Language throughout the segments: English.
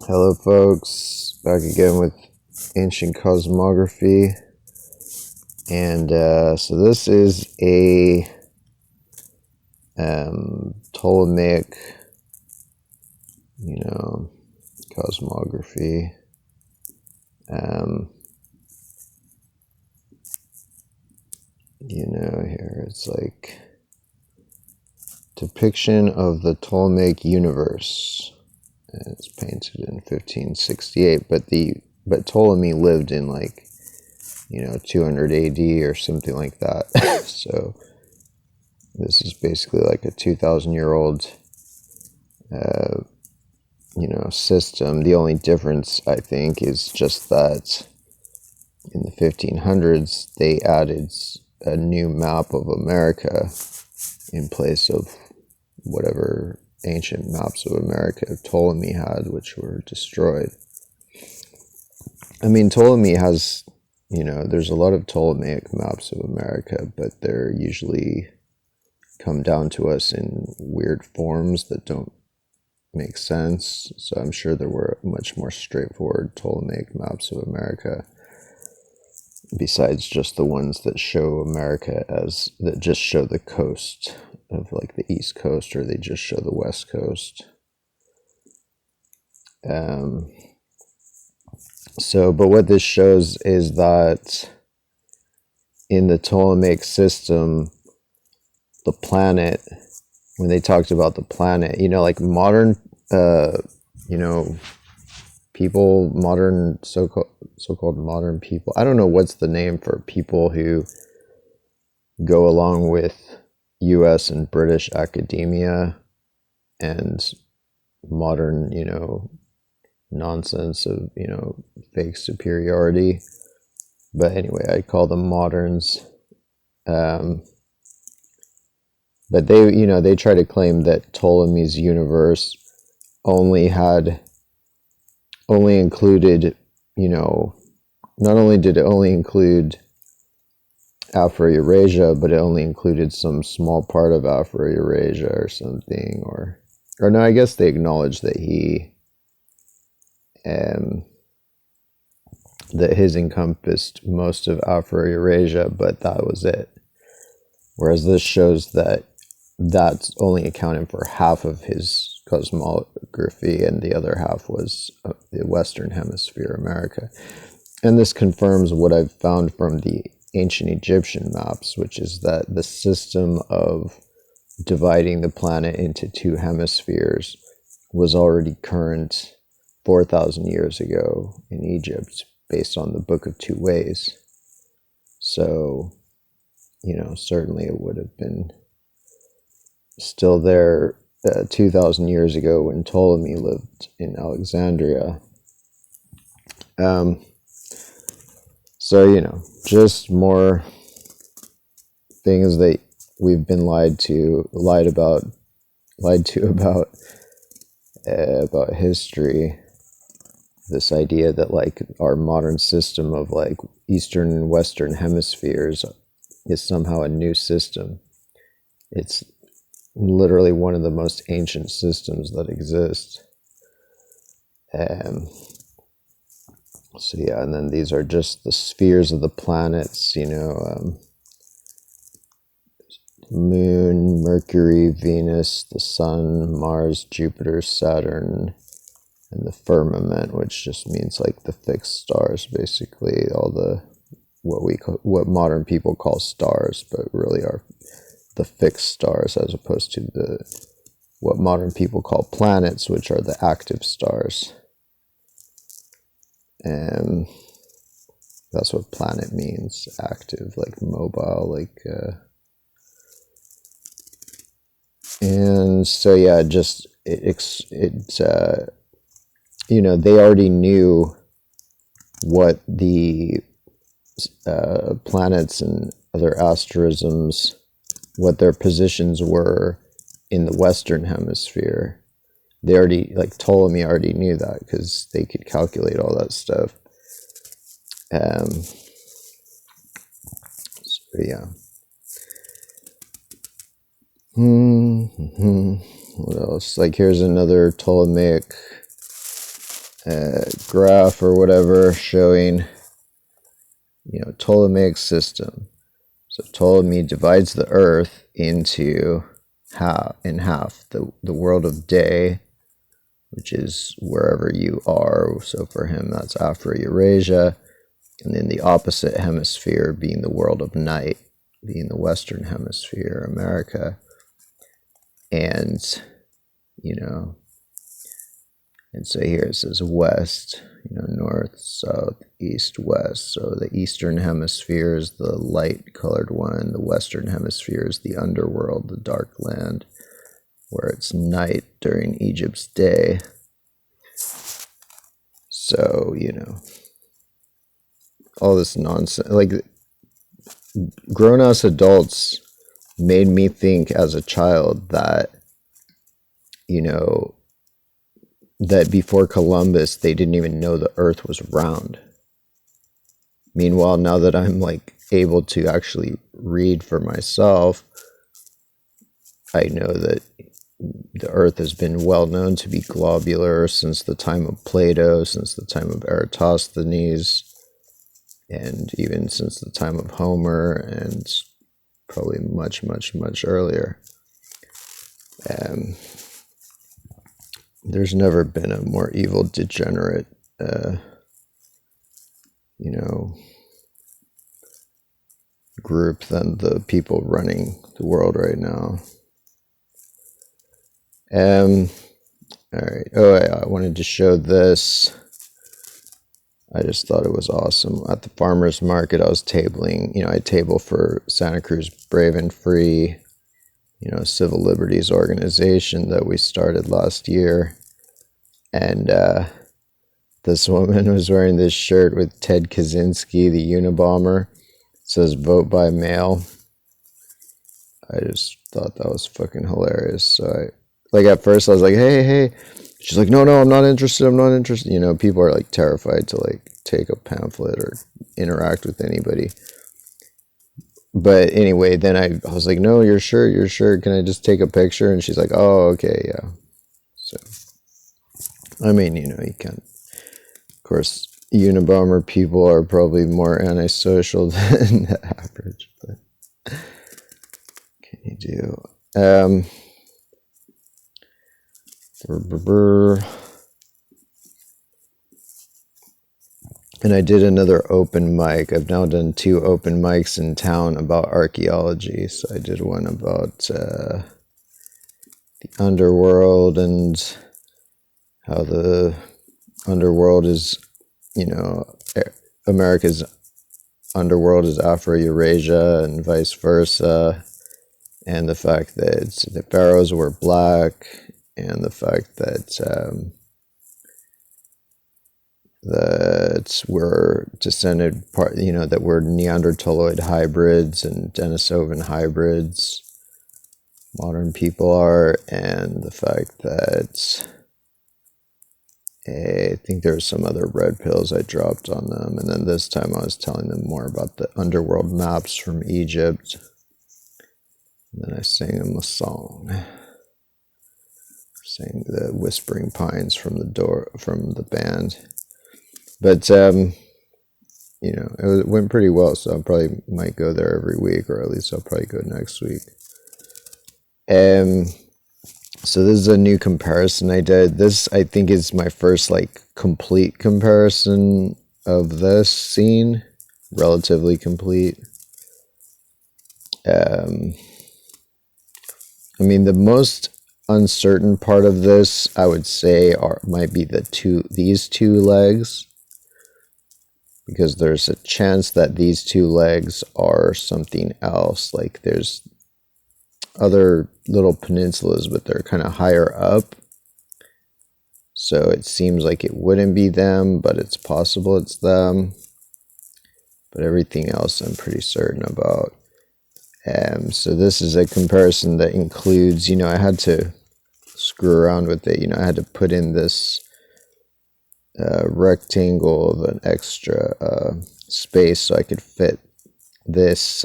Hello folks, back again with ancient cosmography, and so this is a Ptolemaic, cosmography. Here it's like depiction of the Ptolemaic universe. And it's painted in 1568, but Ptolemy lived in 200 AD or something like that. So this is basically like a 2,000-year-old system. The only difference, I think, is just that in the 1500s they added a new map of America in place of whatever ancient maps of America Ptolemy had, which were destroyed. I mean, Ptolemy has, there's a lot of Ptolemaic maps of America, but they're usually come down to us in weird forms that don't make sense. So I'm sure there were much more straightforward Ptolemaic maps of America, besides just the ones that show America that just show the coast of like the East Coast, or they just show the West Coast. But what this shows is that in the Ptolemaic system, the planet, when they talked about the planet, like modern, people, modern, so-called modern people, I don't know what's the name for people who go along with US and British academia and modern, nonsense of, fake superiority. But anyway, I call them moderns. But they try to claim that Ptolemy's universe only included, not only did it only include Afro-Eurasia, but it only included some small part of Afro-Eurasia or something, or no, I guess they acknowledge that that his encompassed most of Afro-Eurasia, but that was it. Whereas this shows that that's only accounting for half of his cosmography, and the other half was the Western Hemisphere, America. And this confirms what I've found from the ancient Egyptian maps, which is that the system of dividing the planet into two hemispheres was already current 4,000 years ago in Egypt, based on the Book of Two Ways. So, certainly it would have been still there 2,000 years ago when Ptolemy lived in Alexandria. So, just more things that we've been lied to about history. This idea that our modern system of Eastern and Western hemispheres is somehow a new system. It's literally one of the most ancient systems that exist. So yeah, and then these are just the spheres of the planets, Moon, Mercury, Venus, the Sun, Mars, Jupiter, Saturn, and the firmament, which just means the fixed stars, basically, all the what modern people call stars, but really are the fixed stars, as opposed to what modern people call planets, which are the active stars. And that's what planet means, active, mobile, and so yeah, just it's they already knew what the planets and other asterisms, what their positions were in the Western Hemisphere. They already, Ptolemy already knew that, because they could calculate all that stuff. So yeah. What else? Here's another Ptolemaic graph or whatever showing, Ptolemaic system. So Ptolemy divides the earth into half, the world of day, which is wherever you are. So for him, that's Afro-Eurasia. And then the opposite hemisphere being the world of night, being the Western Hemisphere, America. And, and so here it says west, north, south, east, west. So the Eastern Hemisphere is the light-colored one. The Western Hemisphere is the underworld, the dark land, where it's night during Egypt's day. So, all this nonsense, like grown-ass adults made me think as a child that, that before Columbus, they didn't even know the earth was round. Meanwhile, now that I'm like able to actually read for myself, I know that the earth has been well known to be globular since the time of Plato, since the time of Eratosthenes, and even since the time of Homer, and probably much, much, much earlier. There's never been a more evil, degenerate, group than the people running the world right now. All right. Oh, I wanted to show this. I just thought it was awesome. At the farmer's market, I was tabling, I table for Santa Cruz Brave and Free, civil liberties organization that we started last year. And this woman was wearing this shirt with Ted Kaczynski, the Unabomber. It says vote by mail. I just thought that was fucking hilarious. So at first I was like, hey. She's like, no, I'm not interested. People are like terrified to like take a pamphlet or interact with anybody. But anyway, then I was like, no, you're sure. Can I just take a picture? And she's like, oh, okay, yeah. So, I mean, you can't. Of course, Unabomber people are probably more antisocial than the average. But what can you do? And I did another open mic. I've now done 2 open mics in town about archaeology. So I did one about the underworld and how the underworld is, America's underworld is Afro-Eurasia and vice versa. And the fact that the pharaohs were black, and the fact that that we're descended that we're Neanderthaloid hybrids and Denisovan hybrids, modern people are, and the fact that I think there were some other red pills I dropped on them, and then this time I was telling them more about the underworld maps from Egypt. And then I sang them a song. Sang the Whispering Pines from the band. But, it went pretty well, so I probably might go there every week, or at least I'll probably go next week. So this is a new comparison I did. This, I think, is my first, complete comparison of this scene. Relatively complete. I mean, the most uncertain part of this, I would say, might be these 2 legs, because there's a chance that these 2 legs are something else. Like there's other little peninsulas, but they're kind of higher up, so it seems like it wouldn't be them, but it's possible it's them. But everything else I'm pretty certain about. So this is a comparison that includes, I had to screw around with it. I had to put in this rectangle of an extra space so I could fit this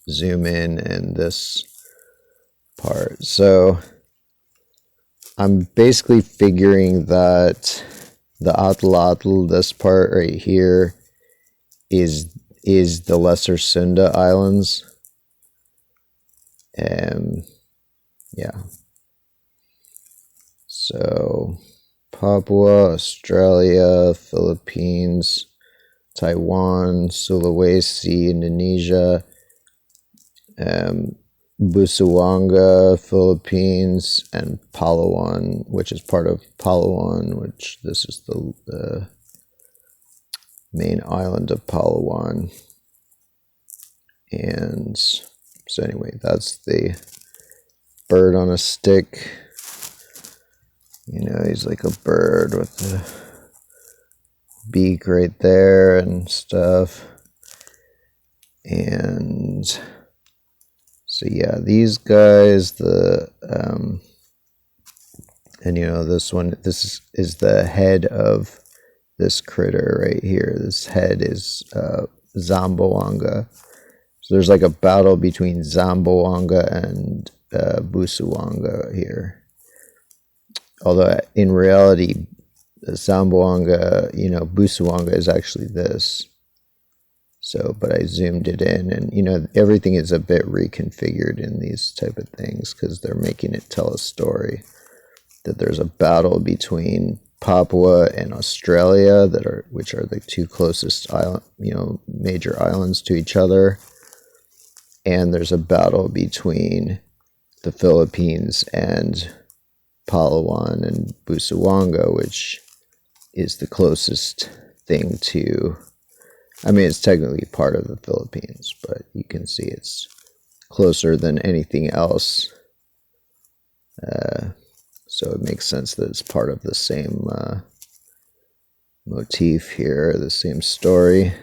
zoom in and this part. So I'm basically figuring that the Atlatl, this part right here, is the Lesser Sunda Islands. Yeah. So Papua, Australia, Philippines, Taiwan, Sulawesi, Indonesia, Busuanga, Philippines, and Palawan, which is part of Palawan, which this is the main island of Palawan. And so anyway, that's the bird on a stick. You know, he's like a bird with the beak right there and stuff. And so yeah, these guys, and you know, this is the head of this critter right here. This head is Zamboanga. So there's like a battle between Zamboanga and Busuanga here. Although in reality, Zamboanga, you know, Busuanga is actually this. So, but I zoomed it in, and you know, everything is a bit reconfigured in these type of things because they're making it tell a story. That there's a battle between Papua and Australia which are the two closest island, you know, major islands to each other, and there's a battle between the Philippines and Palawan and Busuanga, which is the closest thing to. I mean, it's technically part of the Philippines, but you can see it's closer than anything else. So it makes sense that it's part of the same motif here, the same story.